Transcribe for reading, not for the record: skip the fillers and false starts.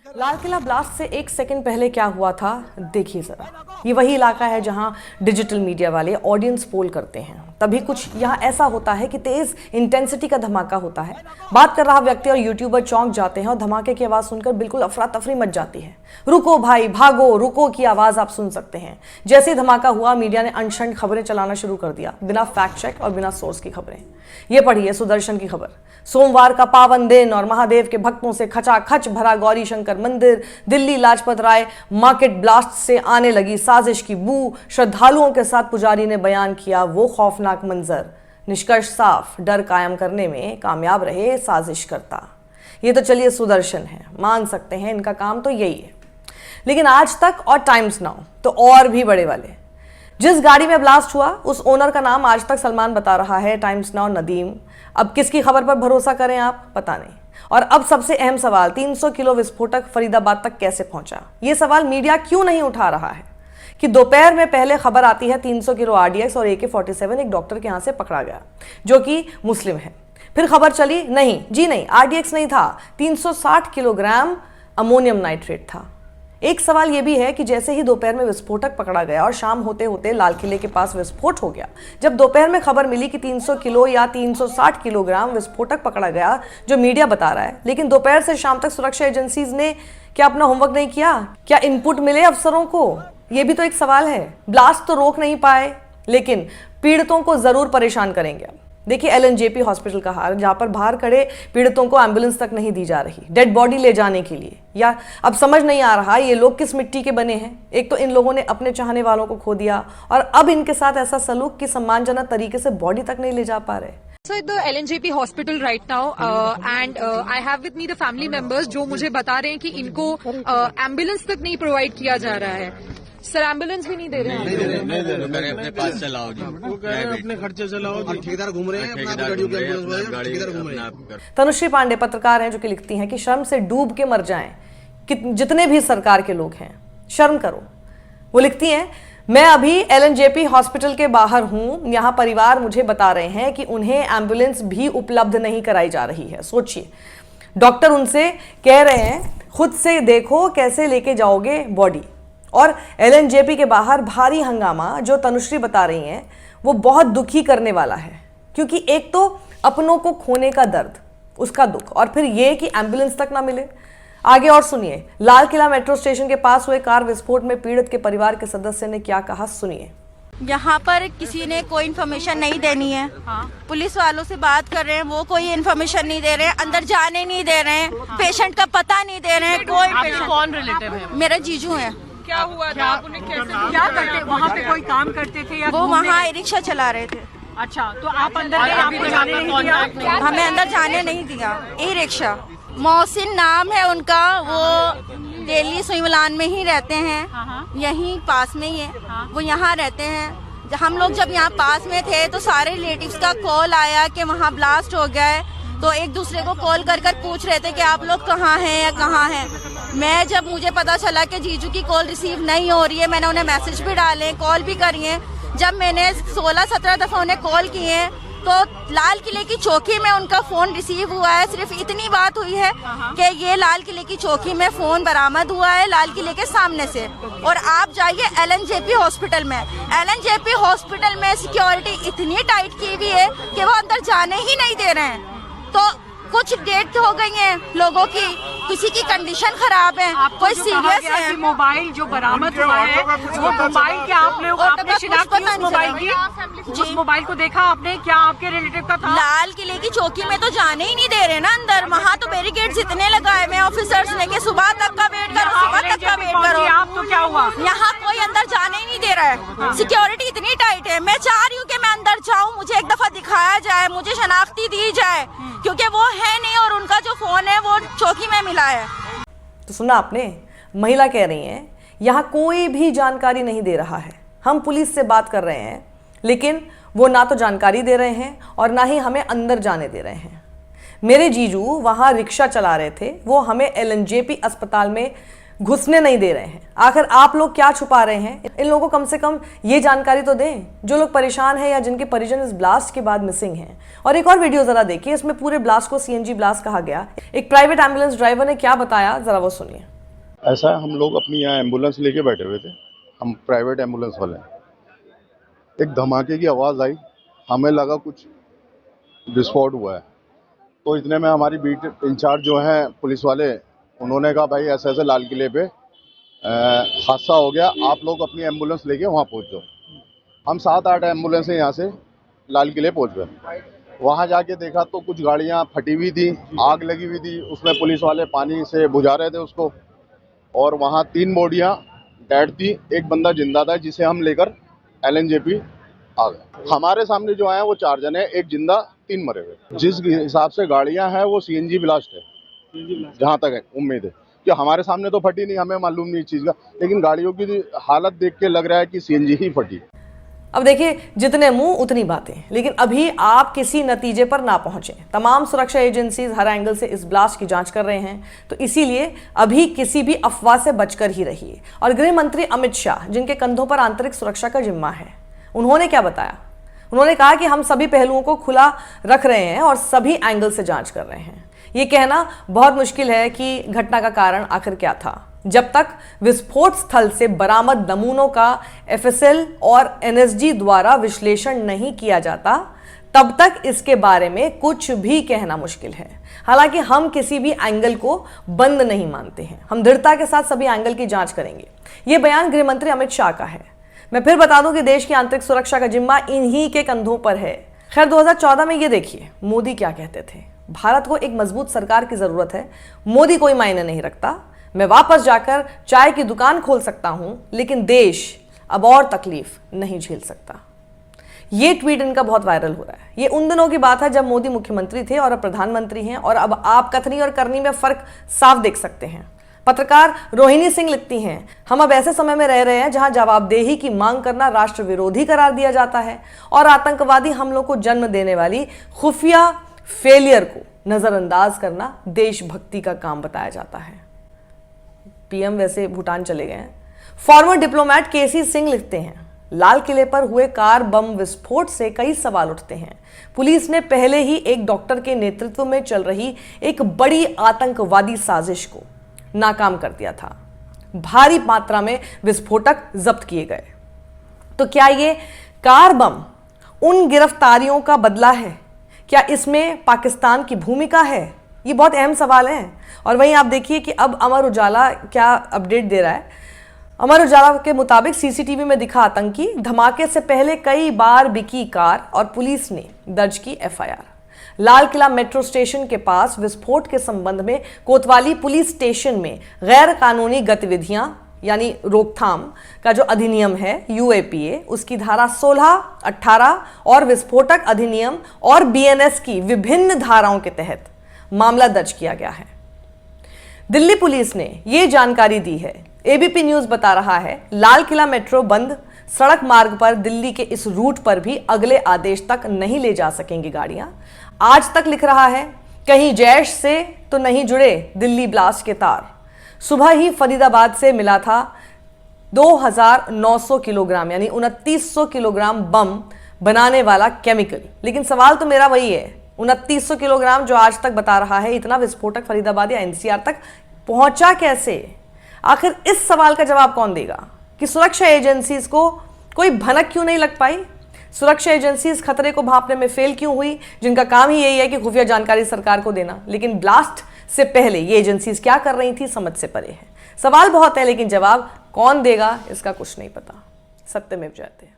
Lal Qila blast से एक second पहले क्या हुआ था देखिए जरा। ये वही इलाका है जहां डिजिटल मीडिया वाले ऑडियंस पोल करते हैं। तभी कुछ यहाँ ऐसा होता है कि तेज इंटेंसिटी का धमाका होता है। बात कर रहा व्यक्ति और यूट्यूबर चौंक जाते हैं और धमाके की आवाज सुनकर बिल्कुल अफरा तफरी मच जाती है। रुको भाई भागो, रुको की आवाज आप सुन सकते हैं। जैसे ही धमाका हुआ मीडिया ने अनशन खबरें चलाना शुरू कर दिया, बिना फैक्ट चेक और बिना सोर्स की खबरें। ये पढ़िए सुदर्शन की खबर। सोमवार का पावन दिन और महादेव के भक्तों से खचाखच भरा गौरी शंकर मंदिर, दिल्ली लाजपत राय मार्केट ब्लास्ट से आने लगी साजिश की बू। श्रद्धालुओं के साथ पुजारी ने बयान किया वो खौफनाक मंजर। निष्कर्ष साफ, डर कायम करने में कामयाब रहे साजिश करता। ये तो चलिए सुदर्शन है, मान सकते हैं इनका काम तो यही है। लेकिन आज तक और टाइम्स नाउ तो और भी बड़े वाले। जिस गाड़ी में ब्लास्ट हुआ उस ओनर का नाम आज तक सलमान बता रहा है, टाइम्स नाउ नदीम। अब किसकी खबर पर भरोसा करें आप, पता नहीं। और अब सबसे अहम सवाल, 300 किलो विस्फोटक फरीदाबाद तक कैसे पहुंचा? ये सवाल मीडिया क्यों नहीं उठा रहा है कि दोपहर में पहले खबर आती है 300 किलो RDX और AK-47 एक डॉक्टर के यहां से पकड़ा गया जो कि मुस्लिम है। फिर खबर चली नहीं जी नहीं, RDX नहीं था, 360 किलोग्राम अमोनियम नाइट्रेट था। एक सवाल यह भी है कि जैसे ही दोपहर में विस्फोटक पकड़ा गया और शाम होते होते लाल किले के पास विस्फोट हो गया, जब दोपहर में खबर मिली कि 300 किलो या 360 किलोग्राम विस्फोटक पकड़ा गया जो मीडिया बता रहा है, लेकिन दोपहर से शाम तक सुरक्षा एजेंसीज ने क्या अपना होमवर्क नहीं किया? क्या इनपुट मिले अफसरों को? यह भी तो एक सवाल है। ब्लास्ट तो रोक नहीं पाए लेकिन पीड़ितों को जरूर परेशान करेंगे। देखिए LNJP हॉस्पिटल का हाल, जहां पर बाहर खड़े पीड़ितों को एम्बुलेंस तक नहीं दी जा रही डेड बॉडी ले जाने के लिए। या अब समझ नहीं आ रहा ये लोग किस मिट्टी के बने हैं। एक तो इन लोगों ने अपने चाहने वालों को खो दिया और अब इनके साथ ऐसा सलूक कि सम्मानजनक तरीके से बॉडी तक नहीं ले जा पा रहे। So at the LNJP hospital right now and I have with me the family members जो मुझे बता रहे हैं कि इनको एम्बुलेंस तक नहीं प्रोवाइड किया जा रहा है। सर एम्बुलेंस भी नहीं दे रहे हैं। नहीं अपने पास चलाओ जी, वो कह रहे हैं अपने खर्चे चलाओ जी। ठेकेदार घूम रहे हैं, ठेकेदार घूम रहे हैं। तनुश्री पांडे पत्रकार हैं जो कि लिखती हैं कि शर्म से डूब के मर जाएं जितने भी सरकार के लोग हैं, शर्म करो। वो लिखती हैं मैं अभी LNJP हॉस्पिटल के बाहर हूं, यहां परिवार मुझे बता रहे हैं कि उन्हें एम्बुलेंस भी उपलब्ध नहीं कराई जा रही है। सोचिए, डॉक्टर उनसे कह रहे हैं खुद से देखो कैसे लेके जाओगे बॉडी। और LNJP के बाहर भारी हंगामा जो तनुश्री बता रही हैं वो बहुत दुखी करने वाला है, क्योंकि एक तो अपनों को खोने का दर्द, उसका दुख, और फिर ये कि एम्बुलेंस तक ना मिले। आगे और सुनिए, लाल किला मेट्रो स्टेशन के पास हुए कार विस्फोट में पीड़ित के परिवार के सदस्य ने क्या कहा, सुनिए। यहाँ पर किसी ने कोई इन्फॉर्मेशन नहीं देनी है। पुलिस वालों से बात कर रहे हैं, वो कोई इन्फॉर्मेशन नहीं दे रहे हैं, अंदर जाने नहीं दे रहे हैं, पेशेंट का पता नहीं दे रहे हैं। कोई कौन रिलेटिव है? मेरा जीजू है। क्या हुआ था? आप उन्हें कैसे क्या करते? वहाँ पे कोई काम करते थे या वो वहाँ ई रिक्शा चला रहे थे। अच्छा, तो आप अंदर गए, आपको जाने नहीं दिया? हमें अंदर जाने नहीं दिया। ई रिक्शा मोहसिन नाम है उनका, वो दिल्ली सुईमलान में ही रहते हैं, यहीं पास में ही है। वो यहाँ रहते हैं। हम लोग जब यहाँ पास में थे तो सारे रिलेटिव्स का कॉल आया कि वहाँ ब्लास्ट हो गया है, तो एक दूसरे को कॉल कर कर पूछ रहे थे कि आप लोग कहाँ हैं या कहाँ हैं। मैं जब मुझे पता चला कि जीजू की कॉल रिसीव नहीं हो रही है, मैंने उन्हें मैसेज भी डाले, कॉल भी करी है। जब मैंने 16-17 दफ़ा उन्हें कॉल किए तो लाल किले की चौकी में उनका फ़ोन रिसीव हुआ है। सिर्फ इतनी बात हुई है कि ये लाल किले की चौकी में फ़ोन बरामद हुआ है लाल किले के सामने से। और आप जाइए LNJP हॉस्पिटल में, LNJP हॉस्पिटल में सिक्योरिटी इतनी टाइट की हुई है कि वो अंदर जाने ही नहीं दे रहे हैं। तो कुछ डेथ हो गई है लोगों की, किसी की कंडीशन खराब है, कोई सीरियस है। मोबाइल जो बरामद हुआ है वो मोबाइल क्या आपने शिनाख्त की उस मोबाइल की? उस मोबाइल को देखा आपने? क्या आपके रिलेटिव का था? लाल किले की चौकी में तो जाने ही नहीं दे रहे ना अंदर। वहाँ तो बैरिकेड्स इतने लगाए हुए ऑफिसर्स ने कि सुबह तक का वेट करो, सुबह तक का वेट करो। आप तो क्या हुआ? यहाँ कोई अंदर जाने ही नहीं दे रहा है। सिक्योरिटी इतनी टाइट है। मैं चाह रही हूँ कि मैं अंदर जाऊँ, मुझे एक दफा दिखाया जाए, मुझे शनाख्ती दी जाए, क्योंकि वो है नहीं और उनका जो फोन है वो चौकी में मिला है। तो सुना आपने, महिला कह रही हैं यहाँ कोई भी जानकारी नहीं दे रहा है। हम पुलिस से बात कर रहे हैं लेकिन वो ना तो जानकारी दे रहे हैं और ना ही हमें अंदर जाने दे रहे हैं। मेरे जीजू वहाँ रिक्शा चला रहे थे, वो हमें LNJP अस्पताल में घुसने नहीं दे रहे हैं। आखिर आप लोग क्या छुपा रहे हैं? इन लोगों को कम से कम ये जानकारी तो दें जो लोग परेशान हैं या जिनके परिजन इस ब्लास्ट के बाद मिसिंग हैं। और एक और वीडियो जरा देखिए, इसमें पूरे ब्लास्ट को CNG ब्लास्ट कहा गया। एक प्राइवेट एम्बुलेंस ड्राइवर ने क्या बताया, जरा वो सुनिए। ऐसा है, हम लोग अपनी यहाँ एम्बुलेंस लेके बैठे हुए थे, हम प्राइवेट एम्बुलेंस वाले हैं। एक धमाके की आवाज़ आई, हमें लगा कुछ विस्फोट हुआ है, तो इतने में हमारी बीट इंचार्ज जो हैं पुलिस वाले, उन्होंने कहा भाई ऐसे ऐसे लाल किले पे हादसा हो गया, आप लोग अपनी एम्बुलेंस लेके वहाँ पहुँच जाओ। हम 7-8 एम्बुलेंसें यहाँ से लाल किले पहुँच गए। वहाँ जाके देखा तो कुछ गाड़ियाँ फटी हुई थी, आग लगी हुई थी, उसमें पुलिस वाले पानी से बुझा रहे थे उसको, और वहाँ 3 बॉडियाँ डेड थी, एक बंदा जिंदा था जिसे हम लेकर LNJP आ गए। हमारे सामने जो आए वो 4 जने, एक जिंदा 3 मरे हुए। जिस हिसाब से गाड़ियाँ हैं वो CNG ब्लास्ट है, जहाँ तक है उम्मीद है कि हमारे सामने तो फटी नहीं, हमें मालूम नहीं इस चीज़ का, लेकिन गाड़ियों की हालत देख के लग रहा है कि CNG ही फटी। अब देखिए, जितने मुंह उतनी बातें, लेकिन अभी आप किसी नतीजे पर ना पहुंचे। तमाम सुरक्षा एजेंसीज हर एंगल से इस ब्लास्ट की जांच कर रहे हैं, तो इसीलिए अभी किसी भी अफवाह से बचकर ही रहिए। और गृह मंत्री अमित शाह, जिनके कंधों पर आंतरिक सुरक्षा का जिम्मा है, उन्होंने क्या बताया? उन्होंने कहा कि हम सभी पहलुओं को खुला रख रहे हैं और सभी एंगल से जांच कर रहे हैं। ये कहना बहुत मुश्किल है कि घटना का कारण आखिर क्या था। जब तक विस्फोट स्थल से बरामद नमूनों का FSL और NSG द्वारा विश्लेषण नहीं किया जाता, तब तक इसके बारे में कुछ भी कहना मुश्किल है। हालांकि हम किसी भी एंगल को बंद नहीं मानते हैं, हम दृढ़ता के साथ सभी एंगल की जांच करेंगे। यह बयान गृह मंत्री अमित शाह का है। मैं फिर बता दूं कि देश की आंतरिक सुरक्षा का जिम्मा इन्हीं के कंधों पर है। खैर, 2014 में ये देखिए मोदी क्या कहते थे, भारत को एक मजबूत सरकार की जरूरत है, मोदी कोई मायने नहीं रखता, मैं वापस जाकर चाय की दुकान खोल सकता हूं, लेकिन देश अब और तकलीफ नहीं झेल सकता। ये ट्वीट इनका बहुत वायरल हो रहा है। ये उन दिनों की बात है जब मोदी मुख्यमंत्री थे और अब प्रधानमंत्री हैं, और अब आप कथनी और करनी में फर्क साफ देख सकते हैं। पत्रकार रोहिणी सिंह लिखती हैं, हम अब ऐसे समय में रह रहे हैं जहां जवाबदेही की मांग करना राष्ट्र विरोधी करार दिया जाता है और आतंकवादी हमलों को जन्म देने वाली खुफिया फेलियर को नजरअंदाज करना देशभक्ति का काम बताया जाता है। PM वैसे भूटान चले गए हैं। फॉर्मर डिप्लोमेट KC सिंह लिखते हैं, लाल किले पर हुए कार बम विस्फोट से कई सवाल उठते हैं। पुलिस ने पहले ही एक डॉक्टर के नेतृत्व में चल रही एक बड़ी आतंकवादी साजिश को नाकाम कर दिया था। भारी मात्रा में विस्फोटक जब्त किए गए। तो क्या ये कार बम उन गिरफ्तारियों का बदला है? क्या इसमें पाकिस्तान की भूमिका है? ये बहुत अहम सवाल है। और वहीं आप देखिए कि अब अमर उजाला क्या अपडेट दे रहा है। अमर उजाला के मुताबिक CCTV में दिखा आतंकी, धमाके से पहले कई बार बिकी कार और पुलिस ने दर्ज की FIR। Lal Qila metro station के पास विस्फोट के संबंध में कोतवाली पुलिस स्टेशन में गैर कानूनी गतिविधियां यानी रोकथाम का जो अधिनियम है UAPA, उसकी धारा 16, 18 और विस्फोटक अधिनियम और BNS की विभिन्न धाराओं के तहत मामला दर्ज किया गया है। दिल्ली पुलिस ने यह जानकारी दी है। ABP न्यूज बता रहा है, लाल किला मेट्रो बंद, सड़क मार्ग पर दिल्ली के इस रूट पर भी अगले आदेश तक नहीं ले जा सकेंगी गाड़ियां। आज तक लिख रहा है, कहीं जैश से तो नहीं जुड़े दिल्ली ब्लास्ट के तार। सुबह ही फरीदाबाद से मिला था 2900 किलोग्राम यानी 2900 किलोग्राम बम बनाने वाला केमिकल। लेकिन सवाल तो मेरा वही है, 2900 किलोग्राम जो आज तक बता रहा है, इतना विस्फोटक फरीदाबाद या NCR तक पहुंचा कैसे? आखिर इस सवाल का जवाब कौन देगा कि सुरक्षा एजेंसीज को कोई भनक क्यों नहीं लग पाई? सुरक्षा एजेंसीज खतरे को भांपने में फेल क्यों हुई, जिनका काम ही यही है कि खुफिया जानकारी सरकार को देना? लेकिन ब्लास्ट से पहले ये एजेंसीज क्या कर रही थी, समझ से परे है। सवाल बहुत है, लेकिन जवाब कौन देगा इसका कुछ नहीं पता। सत्यमेव जयते।